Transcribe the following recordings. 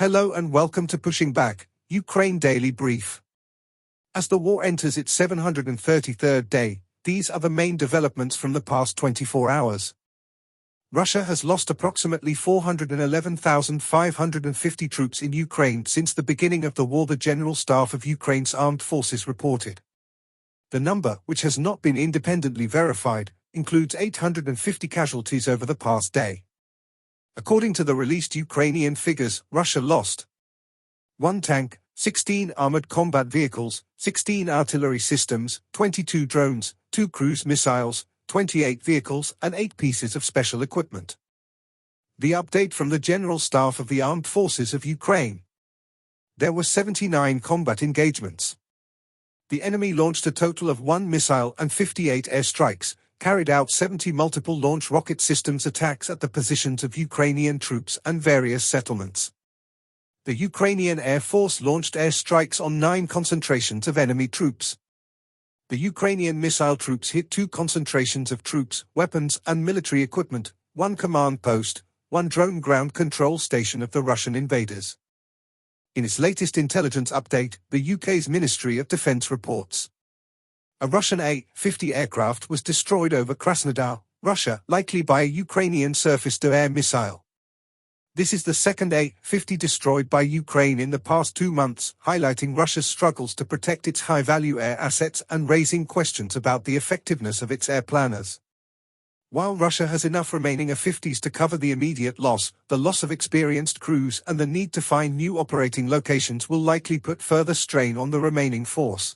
Hello and welcome to Pushing Back, Ukraine Daily Brief. As the war enters its 733rd day, these are the main developments from the past 24 hours. Russia has lost approximately 411,550 troops in Ukraine since the beginning of the war, the General Staff of Ukraine's armed forces reported. The number, which has not been independently verified, includes 850 casualties over the past day. According to the released Ukrainian figures, Russia lost 1 tank, 16 armored combat vehicles, 16 artillery systems, 22 drones, 2 cruise missiles, 28 vehicles, and 8 pieces of special equipment. The update from the General Staff of the Armed Forces of Ukraine. There were 79 combat engagements. The enemy launched a total of 1 missile and 58 airstrikes, carried out 70 multiple launch rocket systems attacks at the positions of Ukrainian troops and various settlements. The Ukrainian Air Force launched airstrikes on 9 concentrations of enemy troops. The Ukrainian missile troops hit 2 concentrations of troops, weapons and military equipment, 1 command post, 1 drone ground control station of the Russian invaders. In its latest intelligence update, the UK's Ministry of Defence reports a Russian A-50 aircraft was destroyed over Krasnodar, Russia, likely by a Ukrainian surface-to-air missile. This is the second A-50 destroyed by Ukraine in the past 2 months, highlighting Russia's struggles to protect its high-value air assets and raising questions about the effectiveness of its air planners. While Russia has enough remaining A-50s to cover the immediate loss, the loss of experienced crews and the need to find new operating locations will likely put further strain on the remaining force.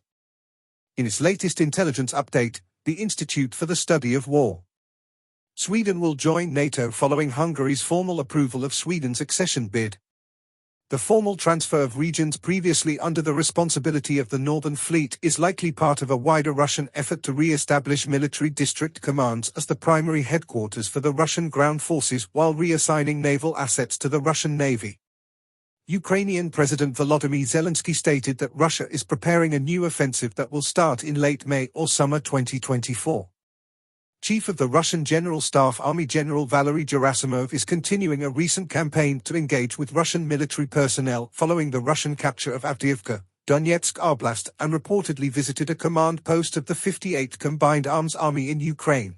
In its latest intelligence update, the Institute for the Study of War. Sweden will join NATO following Hungary's formal approval of Sweden's accession bid. The formal transfer of regions previously under the responsibility of the Northern Fleet is likely part of a wider Russian effort to re-establish military district commands as the primary headquarters for the Russian ground forces while reassigning naval assets to the Russian Navy. Ukrainian President Volodymyr Zelenskyy stated that Russia is preparing a new offensive that will start in late May or summer 2024. Chief of the Russian General Staff Army General Valery Gerasimov is continuing a recent campaign to engage with Russian military personnel following the Russian capture of Avdiivka, Donetsk Oblast, and reportedly visited a command post of the 58th Combined Arms Army in Ukraine.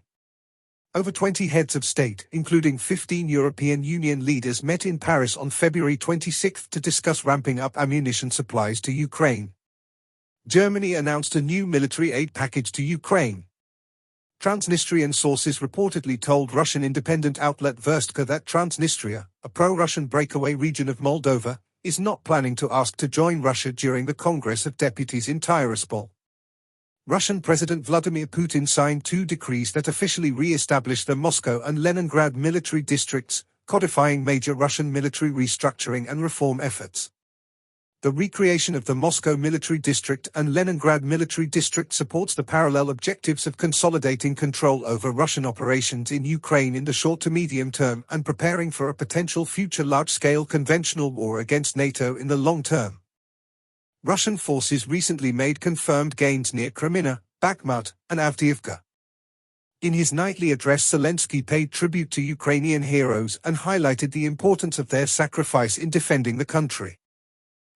Over 20 heads of state, including 15 European Union leaders, met in Paris on February 26 to discuss ramping up ammunition supplies to Ukraine. Germany announced a new military aid package to Ukraine. Transnistrian sources reportedly told Russian independent outlet Verstka that Transnistria, a pro-Russian breakaway region of Moldova, is not planning to ask to join Russia during the Congress of Deputies in Tiraspol. Russian President Vladimir Putin signed 2 decrees that officially re-establish the Moscow and Leningrad military districts, codifying major Russian military restructuring and reform efforts. The recreation of the Moscow military district and Leningrad military district supports the parallel objectives of consolidating control over Russian operations in Ukraine in the short to medium term and preparing for a potential future large-scale conventional war against NATO in the long term. Russian forces recently made confirmed gains near Kreminna, Bakhmut, and Avdiivka. In his nightly address, Zelenskyy paid tribute to Ukrainian heroes and highlighted the importance of their sacrifice in defending the country.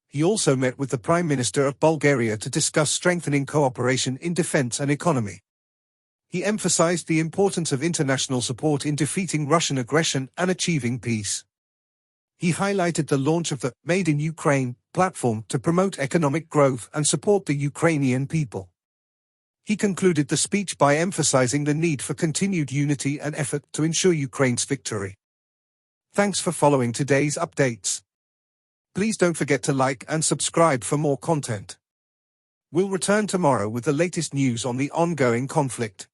He also met with the Prime Minister of Bulgaria to discuss strengthening cooperation in defense and economy. He emphasized the importance of international support in defeating Russian aggression and achieving peace. He highlighted the launch of the Made in Ukraine platform to promote economic growth and support the Ukrainian people. He concluded the speech by emphasizing the need for continued unity and effort to ensure Ukraine's victory. Thanks for following today's updates. Please don't forget to like and subscribe for more content. We'll return tomorrow with the latest news on the ongoing conflict.